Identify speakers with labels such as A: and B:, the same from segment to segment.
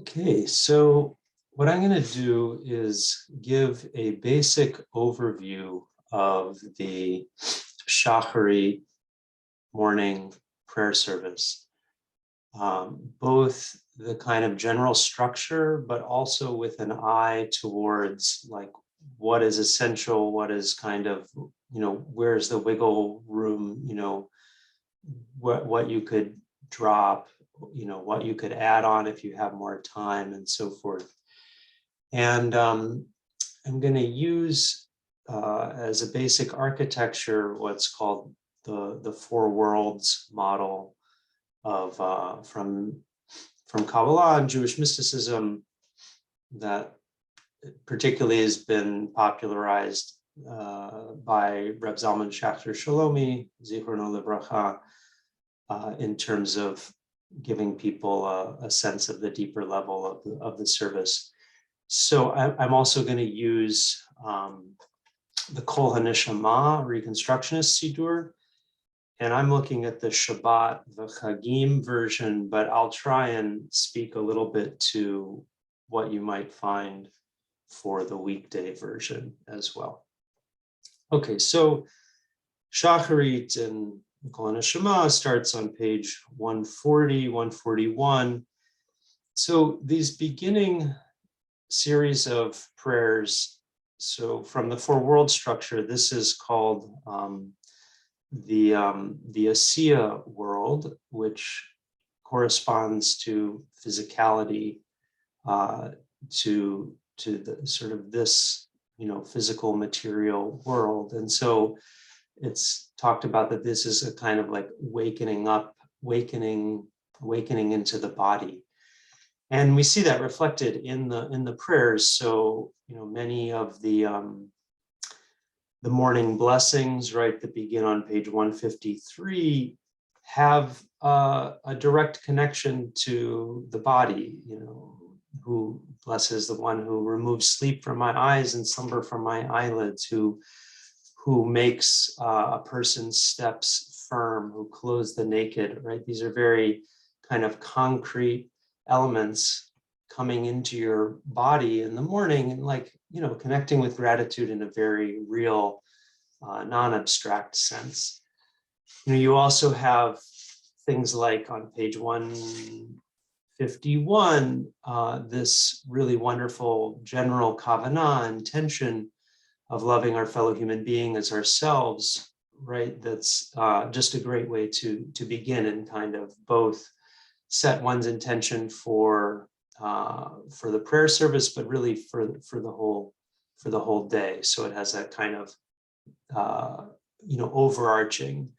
A: Okay, so what I'm going to do is give a basic overview of the Shacharit morning prayer service, both the kind of general structure, but also with an eye towards like what is essential, what is kind of, where's the wiggle room, what you could drop, what you could add on if you have more time and so forth. And I'm going to use as a basic architecture what's called the four worlds model of from Kabbalah and Jewish mysticism that particularly has been popularized by Reb Zalman Schachter Shalomi, Zichrono Livracha, in terms of giving people a sense of the deeper level of the service. So I'm also going to use the Kol HaNeshama Reconstructionist Sidur, and I'm looking at the Shabbat, the Chagim version, but I'll try and speak a little bit to what you might find for the weekday version as well. Okay, so Shacharit and Kol HaNeshama starts on page 140, 141. So these beginning series of prayers, so from the four world structure, this is called the Asiya world, which corresponds to physicality, to the sort of this, physical material world. And so it's talked about that this is a kind of like awakening into the body. And we see that reflected in the prayers. So, many of the morning blessings, right, that begin on page 153 have a direct connection to the body, who blesses the one who removes sleep from my eyes and slumber from my eyelids, who makes a person's steps firm, who clothes the naked, right? These are very kind of concrete elements coming into your body in the morning and connecting with gratitude in a very real, non-abstract sense. You also have things like on page 151, this really wonderful general kavanah, intention of loving our fellow human being as ourselves, right? That's just a great way to begin and kind of both set one's intention for the prayer service, but really for the whole day. So it has that kind of overarching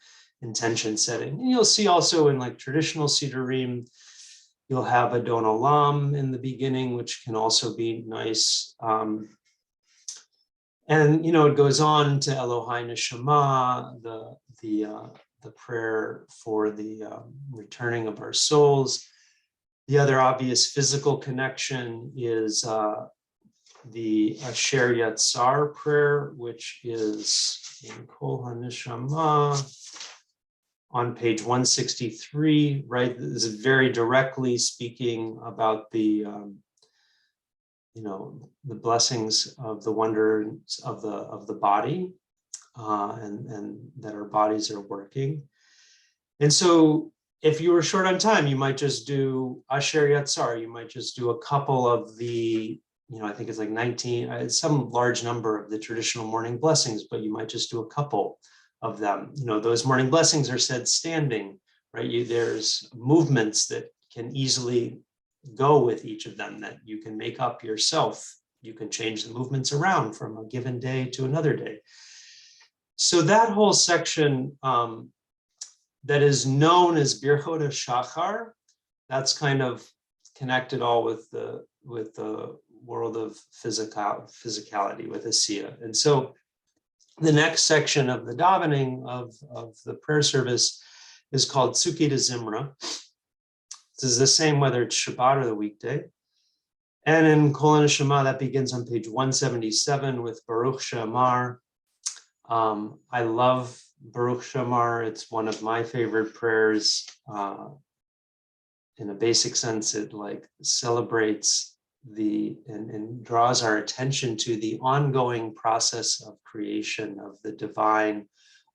A: intention setting. And you'll see also in like traditional Sidurim, you'll have Adon Olam in the beginning, which can also be nice. And it goes on to Elohai Neshama, the prayer for the returning of our souls. The other obvious physical connection is the Shariatzar Prayer, which is in Kol HaNeshama on page 163, right? This is very directly speaking about the blessings of the wonders of the body, and that our bodies are working. And so if you were short on time, you might just do Asher Yatzar. You might just do a couple of the, I think it's like 19, some large number of the traditional morning blessings, but you might just do a couple of them. Those morning blessings are said standing, right? There's movements that can easily go with each of them that you can make up yourself. You can change the movements around from a given day to another day. So that whole section that is known as Birchot HaShachar, that's kind of connected all with the world of physicality, with Asiya. And so the next section of the davening of the prayer service is called Tsuki De Zimra. This is the same whether it's Shabbat or the weekday. And in Kol HaNeshama, that begins on page 177 with Baruch She'amar. I love Baruch She'amar. It's one of my favorite prayers in a basic sense, it like celebrates and draws our attention to the ongoing process of creation, of the divine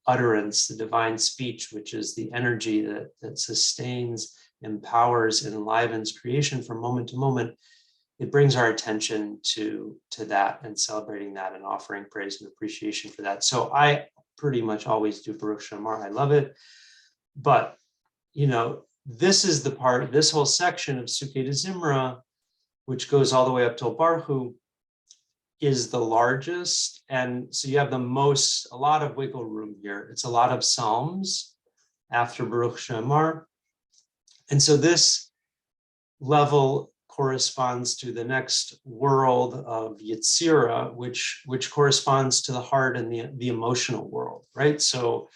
A: utterance, the divine speech, which is the energy that sustains, empowers, enlivens creation from moment to moment. It brings our attention to that and celebrating that and offering praise and appreciation for that. So I pretty much always do Baruch Shamar. I love it. But, this is the part, this whole section of Tsuki De Zimra, which goes all the way up till Baruch, is the largest. And so you have a lot of wiggle room here. It's a lot of Psalms after Baruch Shamar. And so this level corresponds to the next world of Yetzirah, which corresponds to the heart and the emotional world, right? So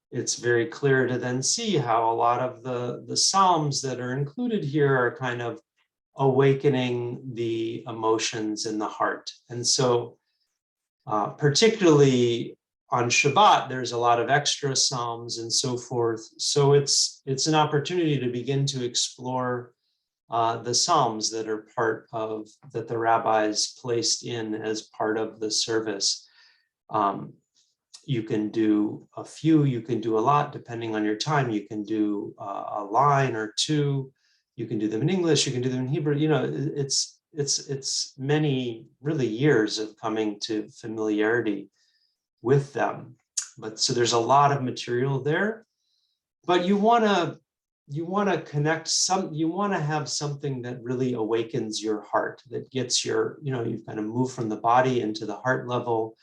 A: it's very clear to then see how a lot of the Psalms that are included here are kind of awakening the emotions in the heart. And so particularly on Shabbat, there's a lot of extra Psalms and so forth. So it's an opportunity to begin to explore the Psalms that are that the rabbis placed in as part of the service. You can do a few, you can do a lot, depending on your time. You can do a line or two. You can do them in English, you can do them in Hebrew. It's many really years of coming to familiarity with them. But so there's a lot of material there, but you want to connect you want to have something that really awakens your heart, that gets you've kind of moved from the body into the heart level.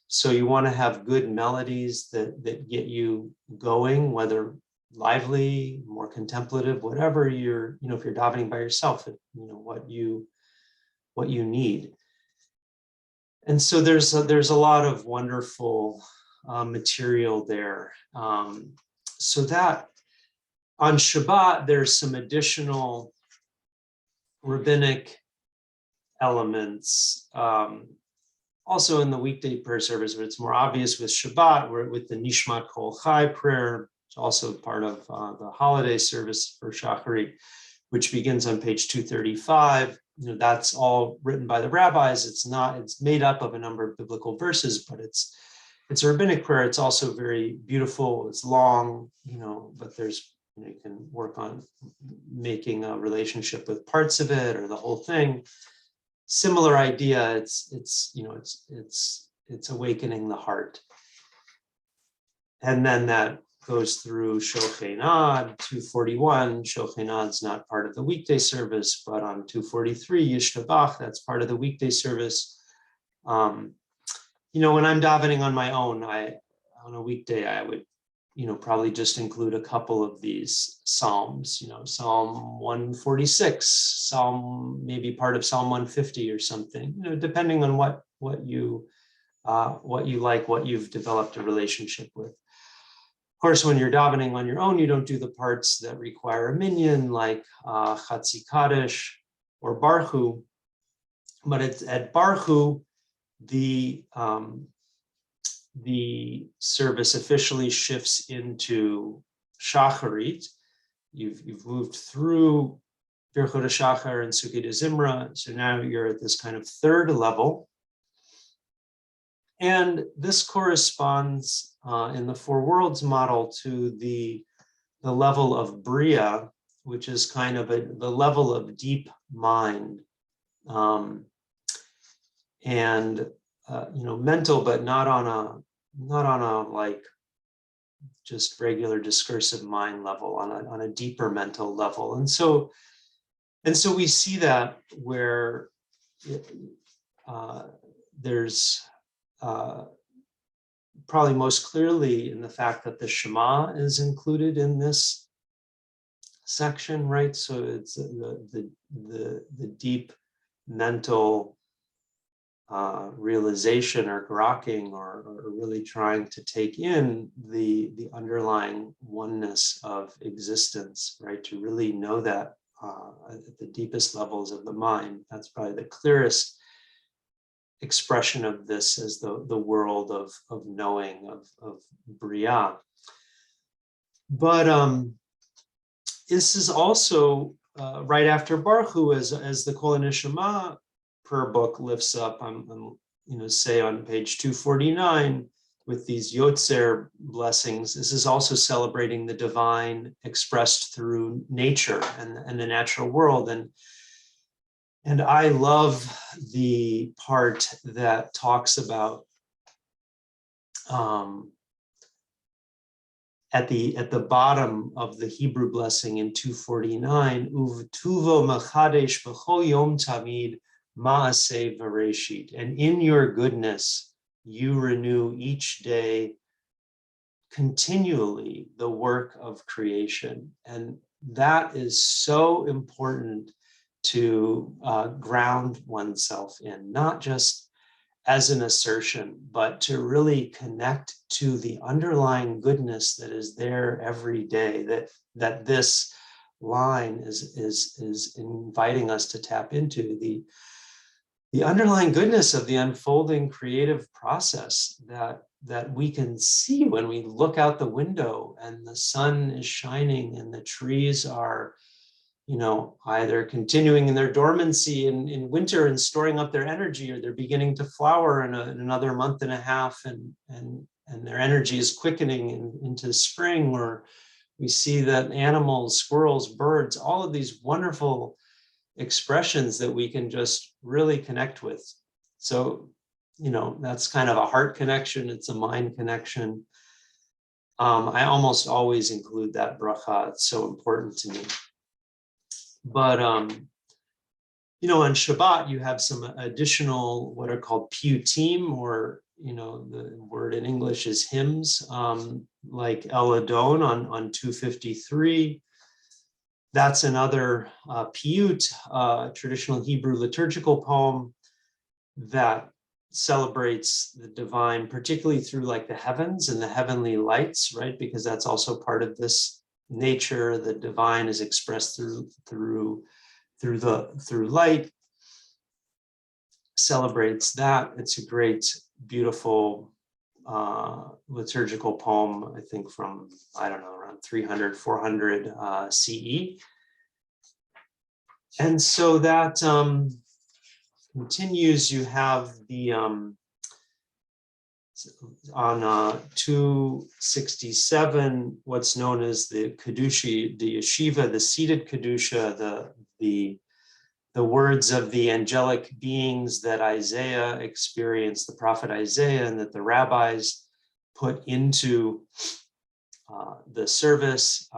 A: So you want to have good melodies that get you going, whether lively, more contemplative, whatever if you're davening by yourself, what you need. And so there's a lot of wonderful material there. So that on Shabbat, there's some additional rabbinic elements. Also in the weekday prayer service, but it's more obvious with Shabbat, with the Nishmat Kol Chai prayer. It's also part of the holiday service for Shacharit, which begins on page 235. That's all written by the rabbis. It's made up of a number of biblical verses, but it's a rabbinic prayer. It's also very beautiful. It's long, but there's, you can work on making a relationship with parts of it or the whole thing. Similar idea. It's awakening the heart. And then that goes through Shochenad, 241. Shochenad's not part of the weekday service, but on 243, Yishtabach, that's part of the weekday service. When I'm davening on my own, on a weekday, I would, probably just include a couple of these Psalms, Psalm 146, maybe part of Psalm 150 or something, depending on what you like, what you've developed a relationship with. Of course, when you're davening on your own, you don't do the parts that require a minyan, like Chatzi Kaddish or Baruch. But at Baruch, the service officially shifts into Shacharit. You've moved through Birchot HaShachar and Tsuki De Zimra, so now you're at this kind of third level. And this corresponds in the Four Worlds model to the level of Bria, which is kind of the level of deep mind, and mental, but not on a like just regular discursive mind level, on a deeper mental level. And so we see that where there's probably most clearly in the fact that the Shema is included in this section, right? So it's the deep mental realization or grokking or really trying to take in the underlying oneness of existence, right? To really know that at the deepest levels of the mind. That's probably the clearest expression of this as the world of knowing, of Bria. But this is also right after Baruch Hu, as the Kol Neshama prayer book lifts up. I'm say on page 249 with these Yotzer blessings. This is also celebrating the divine expressed through nature and the natural world. And I love the part that talks about at the bottom of the Hebrew blessing in 249, Uvtuvo machadesh v'chol yom tamid ma'aseh v'reshit, and in your goodness you renew each day continually the work of creation. And that is so important to ground oneself in, not just as an assertion, but to really connect to the underlying goodness that is there every day, that this line is inviting us to tap into, the underlying goodness of the unfolding creative process that we can see when we look out the window and the sun is shining and the trees are either continuing in their dormancy in winter and storing up their energy, or they're beginning to flower in another month and a half, and their energy is quickening into spring. Or we see that animals, squirrels, birds, all of these wonderful expressions that we can just really connect with. So, that's kind of a heart connection. It's a mind connection. I almost always include that bracha. It's so important to me. But, on Shabbat, you have some additional, what are called piyutim, or, the word in English is hymns, like El Adon on 253. That's another piyut, traditional Hebrew liturgical poem that celebrates the divine, particularly through like the heavens and the heavenly lights, right? Because that's also part of this nature. The divine is expressed through light. Celebrates that. It's a great, beautiful liturgical poem, I think from, around 300, 400 CE. And so that continues. You have the on 267, what's known as the Kedusha, the Yeshiva, the seated Kedusha, the words of the angelic beings that Isaiah experienced, the prophet Isaiah, and that the rabbis put into the service.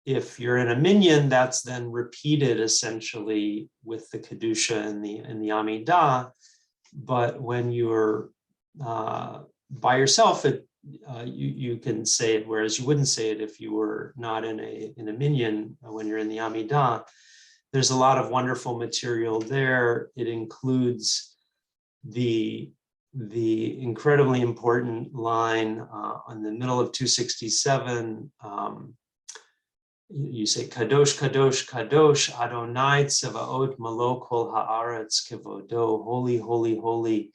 A: If you're in a minyan, that's then repeated essentially with the Kedusha and the Amidah. But when you're by yourself, you can say it, whereas you wouldn't say it if you were not in a minyan. When you're in the Amidah, there's a lot of wonderful material there. It includes the incredibly important line on the middle of 267. You say, Kadosh, Kadosh, Kadosh, Adonai Tsevaot Malo Kol Haaretz Kevodo, holy, holy, holy.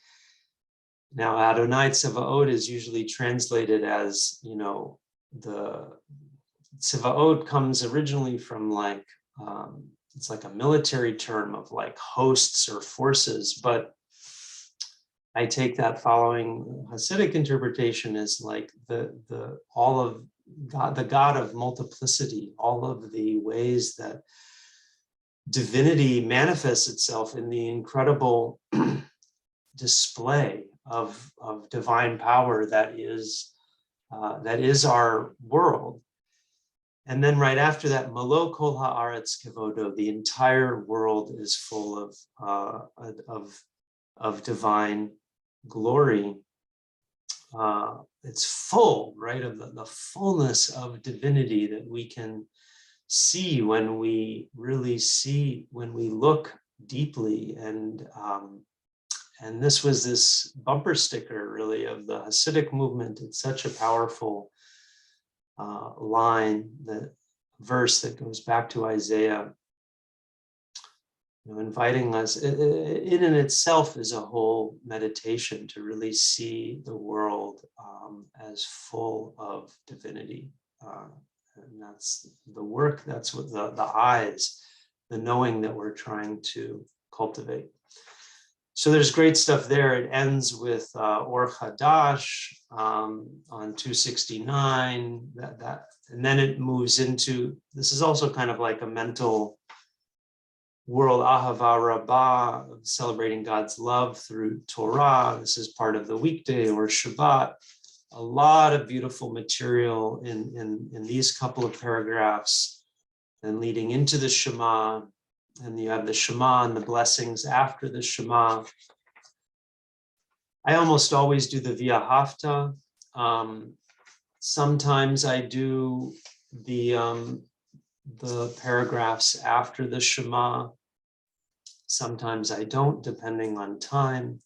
A: Now, Adonai Tsevaot is usually translated as, the Tsevaot comes originally from like, it's like a military term of like hosts or forces, but I take that following Hasidic interpretation as like all of God, the God of multiplicity, all of the ways that divinity manifests itself in the incredible display of divine power that is our world. And then right after that, Malo Kol Haaretz Kevodo, the entire world is full of divine glory. It's full, right, of the fullness of divinity that we can see when we really see, when we look deeply. And this was this bumper sticker, really, of the Hasidic movement. It's such a powerful line, the verse that goes back to Isaiah, inviting us. In and itself is a whole meditation to really see the world as full of divinity, And that's the work, that's what the eyes, the knowing that we're trying to cultivate. So there's great stuff there. It ends with Or Chadash on 269. And then it moves into, this is also kind of like a mental world, Ahava Rabbah, celebrating God's love through Torah. This is part of the weekday or Shabbat. A lot of beautiful material in these couple of paragraphs, and leading into the Shema. And you have the Shema and the blessings after the Shema. I almost always do the Via Hafta. Sometimes I do the paragraphs after the Shema. Sometimes I don't, depending on time.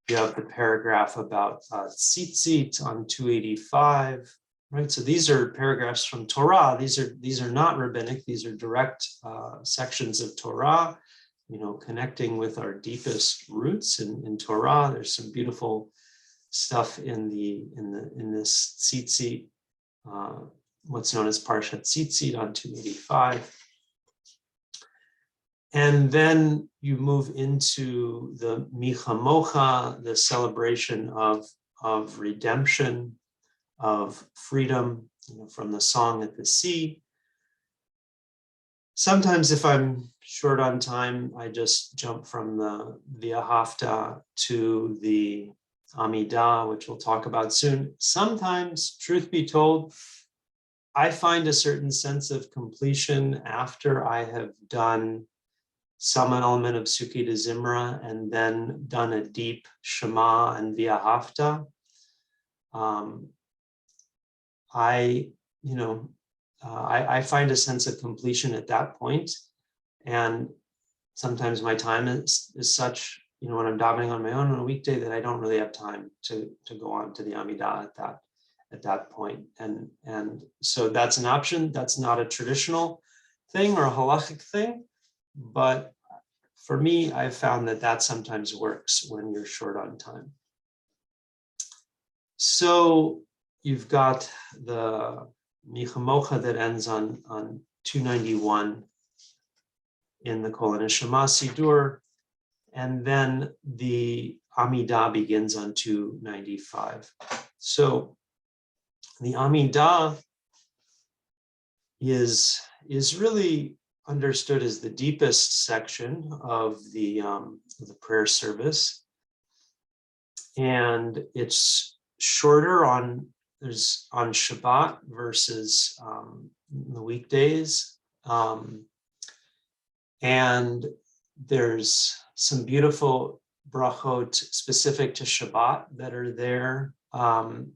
A: You have the paragraph about tzitzit on 285. Right, so these are paragraphs from Torah. These are not rabbinic. These are direct sections of Torah. Connecting with our deepest roots in Torah. There's some beautiful stuff in this tzitzit, what's known as Parshat Tzitzit on 285. And then you move into the Michamocha, the celebration of redemption, of freedom, from the song at the sea. Sometimes if I'm short on time, I just jump from the Via Hafta to the Amidah, which we'll talk about soon. Sometimes, truth be told, I find a certain sense of completion after I have done some element of Tsuki De Zimra and then done a deep Shema and Via Hafta. I find a sense of completion at that point. And sometimes my time is such, when I'm davening on my own on a weekday, that I don't really have time to go on to the Amidah at that point. And so that's an option. That's not a traditional thing or a halachic thing. But for me, I've found that sometimes works when you're short on time. So you've got the Michamocha that ends on 291 in the Kol Neshama Sidur, and then the Amidah begins on 295. So the Amidah is really understood as the deepest section of the prayer service, and it's shorter on Shabbat versus the weekdays, and there's some beautiful brachot specific to Shabbat that are there in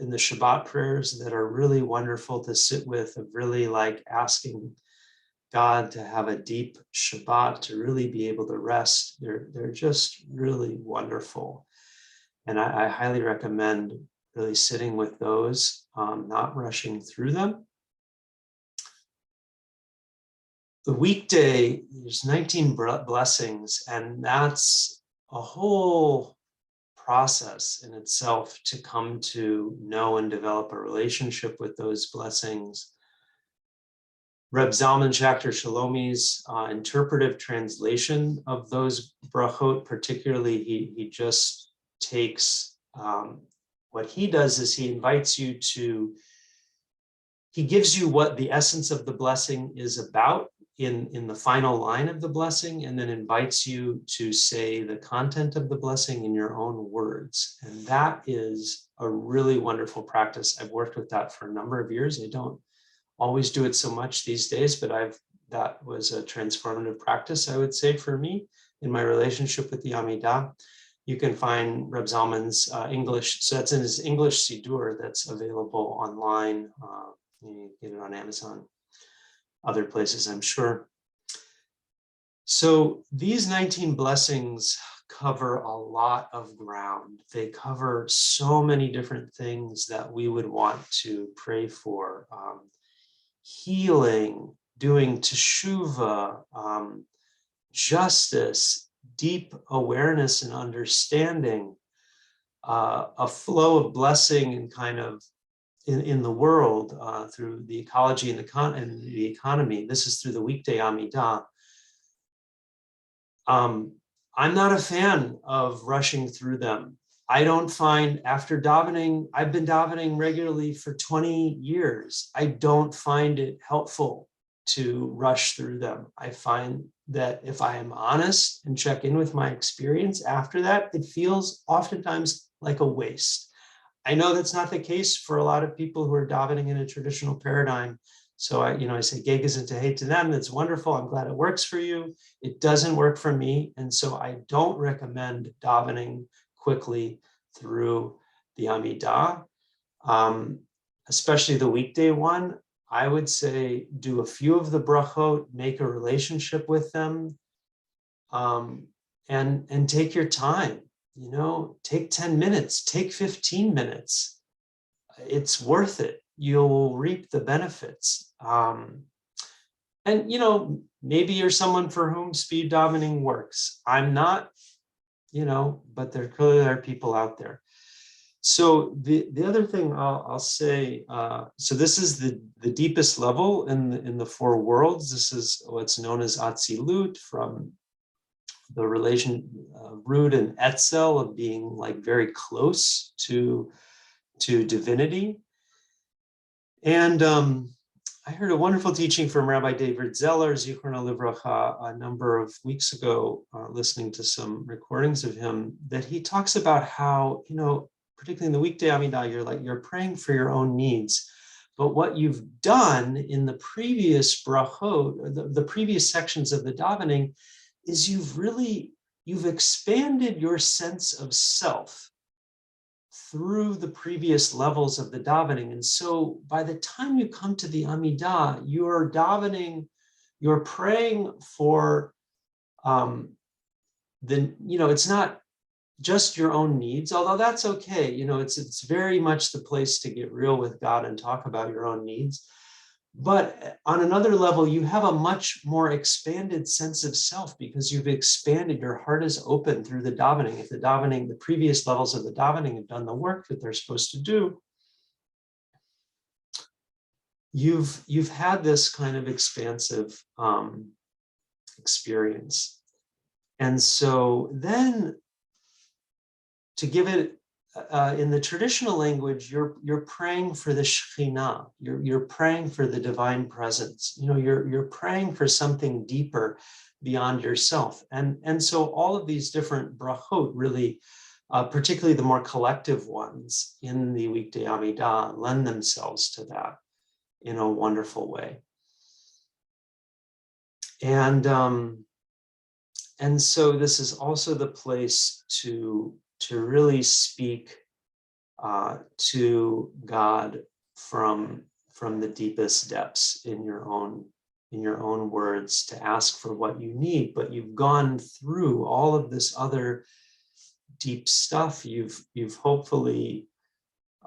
A: the Shabbat prayers that are really wonderful to sit with, of really like asking God to have a deep Shabbat, to really be able to rest. They're just really wonderful. And I highly recommend really sitting with those, not rushing through them. The weekday, there's 19 blessings, and that's a whole process in itself to come to know and develop a relationship with those blessings. Reb Zalman Schachter Shalomi's interpretive translation of those brachot, particularly, he just takes, what he does is he invites you to, he gives you what the essence of the blessing is about in the final line of the blessing, and then invites you to say the content of the blessing in your own words. And that is a really wonderful practice. I've worked with that for a number of years. I don't always do it so much these days, but that was a transformative practice, I would say, for me in my relationship with the Amidah. You can find Reb Zalman's English, so that's in his English Sidur that's available online. You can get it on Amazon, other places, I'm sure. So these 19 blessings cover a lot of ground. They cover so many different things that we would want to pray for. Healing, doing teshuvah, justice, deep awareness and understanding, a flow of blessing and kind of in the world through the ecology and the economy. This is through the weekday Amidah. I'm not a fan of rushing through them. I don't find, after davening, I've been davening regularly for 20 years. I don't find it helpful to rush through them. I find that if I am honest and check in with my experience after that, it feels oftentimes like a waste. I know that's not the case for a lot of people who are davening in a traditional paradigm. So I say, Gegas and Tehei to them. It's wonderful. I'm glad it works for you. It doesn't work for me. And so I don't recommend davening quickly through the Amidah, especially the weekday one. I would say do a few of the brachot, make a relationship with them, and take your time. Take 10 minutes, take 15 minutes. It's worth it. You'll reap the benefits. And maybe you're someone for whom speed davening works. I'm not, but there clearly are people out there. So the other thing I'll say, so this is the deepest level in the four worlds. This is what's known as Atzilut, from the relation root and etzel of being like very close to divinity. And I heard a wonderful teaching from Rabbi David Zeller, Zichrono Livracha, a number of weeks ago, listening to some recordings of him, that he talks about how, particularly in the weekday Amidah, you're praying for your own needs. But what you've done in the previous brachot, the previous sections of the davening, is you've expanded your sense of self through the previous levels of the davening. And so by the time you come to the Amidah, you're davening, you're praying for it's not just your own needs, although that's okay. It's very much the place to get real with God and talk about your own needs. But on another level, you have a much more expanded sense of self because you've expanded, your heart is open through the davening. If the previous levels of the davening have done the work that they're supposed to do, you've had this kind of expansive experience. And so then, to give it in the traditional language, you're praying for the Shekhinah. You're praying for the divine presence. You're praying for something deeper beyond yourself. And so all of these different brachot really, particularly the more collective ones in the weekday Amidah, lend themselves to that in a wonderful way. And so this is also the place to really speak to God from the deepest depths in your own words, to ask for what you need. But you've gone through all of this other deep stuff. You've hopefully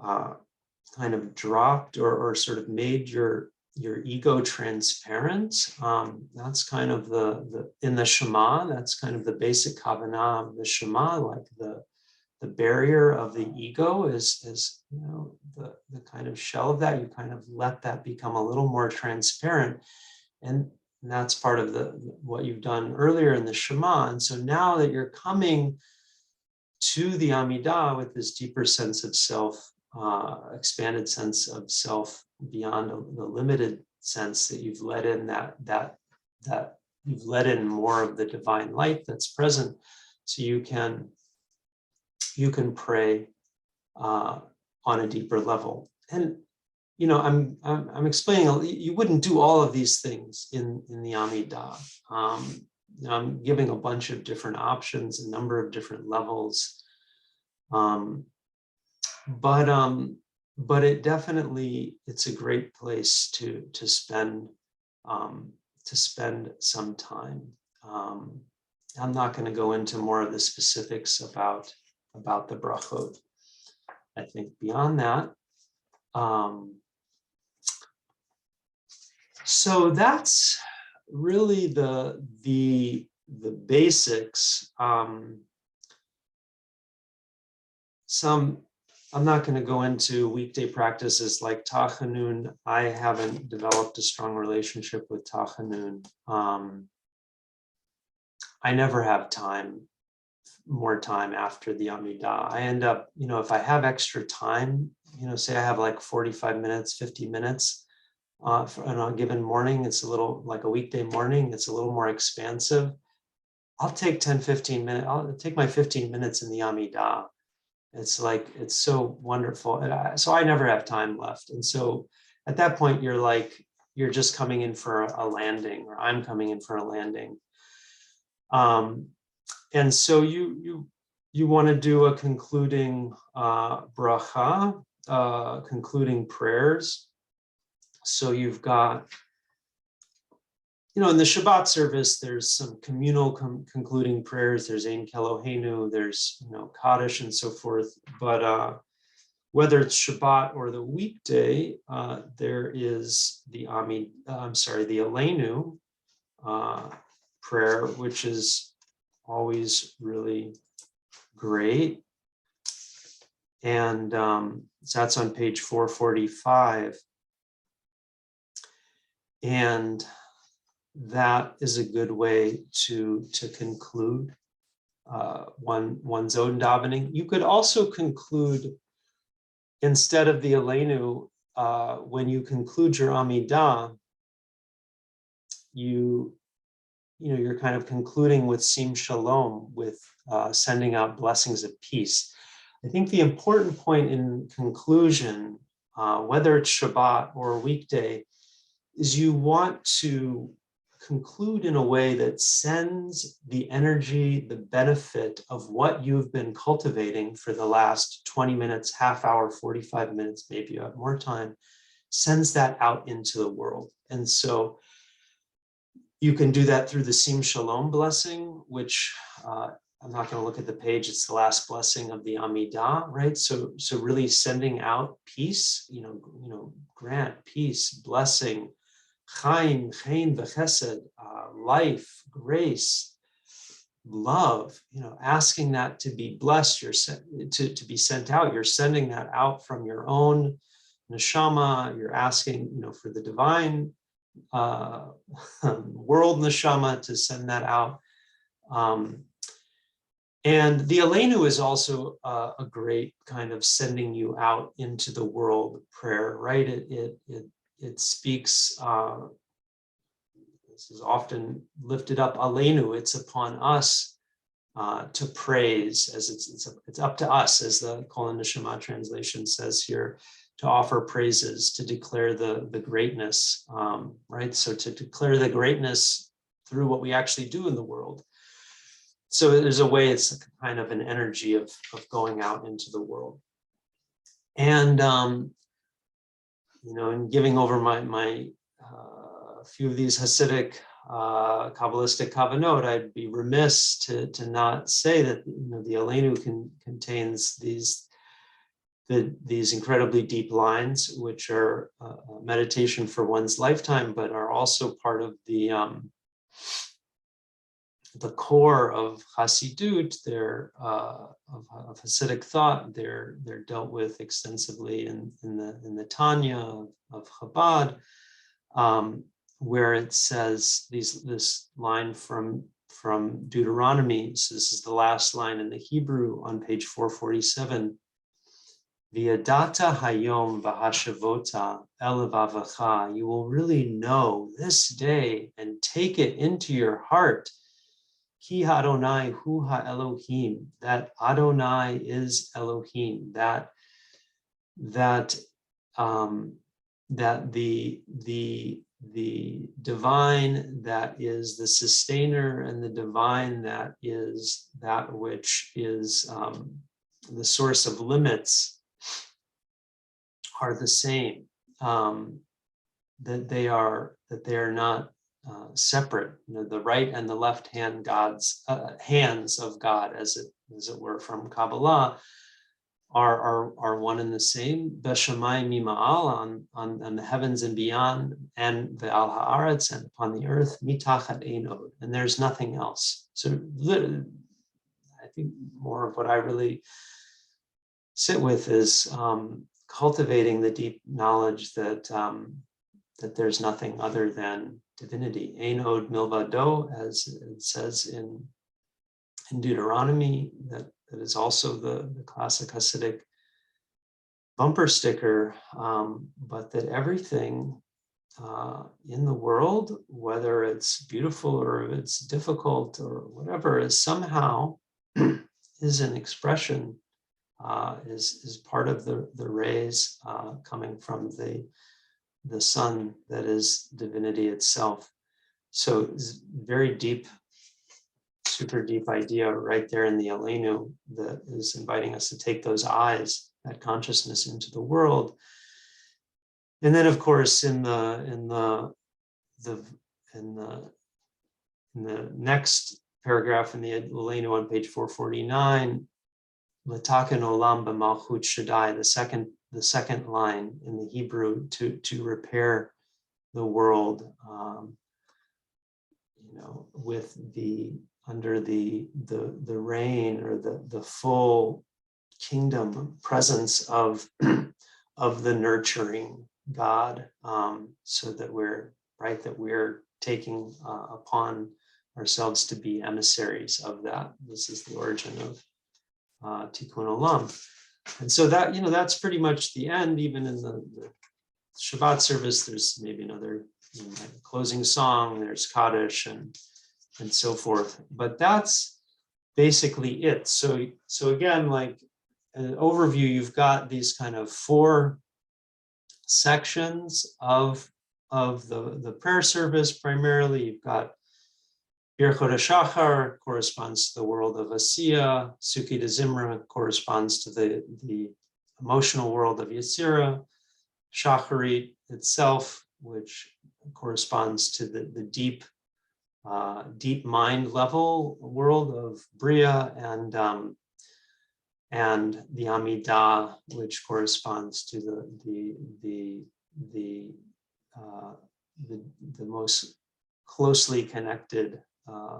A: kind of dropped or sort of made your ego transparent. That's kind of the in the Shema, that's kind of the basic kavanah of the Shema, like the barrier of the ego is the kind of shell of that. You kind of let that become a little more transparent, and that's part of what you've done earlier in the Shema. And so now that you're coming to the Amidah with this deeper sense of self, expanded sense of self beyond the limited sense that you've let in, that you've let in more of the divine light that's present, so you can pray on a deeper level. And I'm explaining, you wouldn't do all of these things in the Amidah. I'm giving a bunch of different options, a number of different levels, but it definitely, it's a great place to spend some time. I'm not going to go into more of the specifics about the brachot. I think beyond that, so that's really the basics. Some I'm not going to go into weekday practices like Tachanun. I haven't developed a strong relationship with Tachanun. I never have more time after the Amidah. I end up, if I have extra time, say I have like 45 minutes, 50 minutes on a given morning, it's a little like a weekday morning, it's a little more expansive. I'll take 10, 15 minutes. I'll take my 15 minutes in the Amidah. It's so wonderful. So I never have time left. And so at that point, you're just coming in for a landing, or I'm coming in for a landing. And so you want to do a concluding bracha, concluding prayers. So you've got, in the Shabbat service, there's some communal concluding prayers. There's Ein Keloheinu, there's, Kaddish and so forth. But whether it's Shabbat or the weekday, there is the Aleinu prayer, which is always really great. And so that's on page 445. And that is a good way to conclude one's own davening. You could also conclude, instead of the Aleinu, when you conclude your Amidah, you're kind of concluding with Sim Shalom, with sending out blessings of peace. I think the important point in conclusion, whether it's Shabbat or a weekday, is you want to conclude in a way that sends the energy, the benefit of what you've been cultivating for the last 20 minutes, half hour, 45 minutes, maybe you have more time, sends that out into the world. And so you can do that through the Sim Shalom blessing, which I'm not going to look at the page. It's the last blessing of the Amidah, right? So really sending out peace, grant peace, blessing, chaim, chen v'chesed, life, grace, love, asking that to be blessed, to be sent out. You're sending that out from your own neshama. You're asking, for the divine world neshama to send that out. And the Aleinu is also a great kind of sending you out into the world prayer, right? It speaks, this is often lifted up, Aleinu, it's upon us to praise, as it's up to us, as the Kol Neshama translation says here, to offer praises, to declare the greatness, right? So to declare the greatness through what we actually do in the world. So there's a way, it's kind of an energy of going out into the world. And, in giving over my few of these Hasidic, Kabbalistic kavanot, I'd be remiss to not say that, the Aleinu contains these incredibly deep lines, which are meditation for one's lifetime, but are also part of the core of Hasidut. They're of Hasidic thought. They're dealt with extensively in the Tanya of Chabad, where it says this line from Deuteronomy. So this is the last line in the Hebrew on page 447. V'yadata hayom v'hashavota el levavecha. You will really know this day and take it into your heart. Ki Adonai hu ha-Elohim, that Adonai is Elohim, that the divine that is the sustainer, and the divine that is that which is the source of limits, are the same, that they are not separate. The right and the left hand God's hands of God, as it were, from Kabbalah, are one and the same. B'shamayim mima'al, on the heavens and beyond, and ve'al ha'aretz, and upon the earth, mitachat ein od, and there's nothing else. So I think more of what I really sit with is cultivating the deep knowledge that that there's nothing other than divinity. Ein od milvado, as it says in Deuteronomy, that is also the classic Hasidic bumper sticker, but that everything in the world, whether it's beautiful or it's difficult or whatever, is somehow is an expression, is part of the rays coming from the sun that is divinity itself. So it's very deep, super deep idea right there in the Aleinu that is inviting us to take those eyes, that consciousness, into the world. And then, of course, in the next paragraph in the Aleinu on page 449, L'taken olam b'malchut shaddai, the second line in the Hebrew, to repair the world, with under the reign or the full kingdom presence of the nurturing God, so that we're taking upon ourselves to be emissaries of that. This is the origin of Tikkun Olam. And so that, that's pretty much the end. Even in the Shabbat service, there's maybe another closing song, there's Kaddish and so forth. But that's basically it. So again, like an overview, you've got these kind of 4 sections of the prayer service. Primarily, you've got Birchot HaShachar corresponds to the world of Asiya. Tsuki De Zimra corresponds to the emotional world of Yetzirah. Shacharit itself, which corresponds to the deep mind level world of Bria, and the Amidah, which corresponds to the most closely connected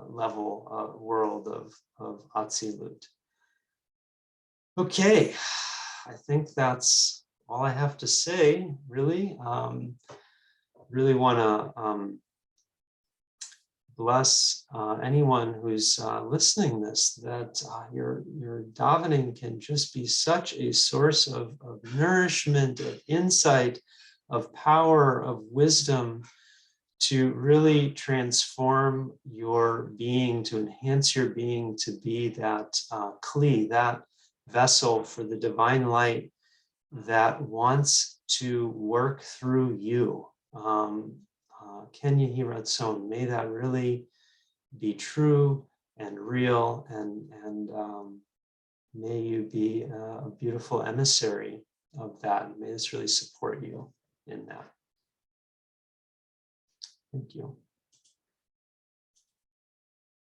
A: level world of Atzilut. Okay, I think that's all I have to say, really. Really want to bless anyone who's listening this, that your davening can just be such a source of nourishment, of insight, of power, of wisdom, to really transform your being, to enhance your being, to be that kli, that vessel for the divine light that wants to work through you. Ken Yehi Ratzon, may that really be true and real, and may you be a beautiful emissary of that. May this really support you in that. Thank you.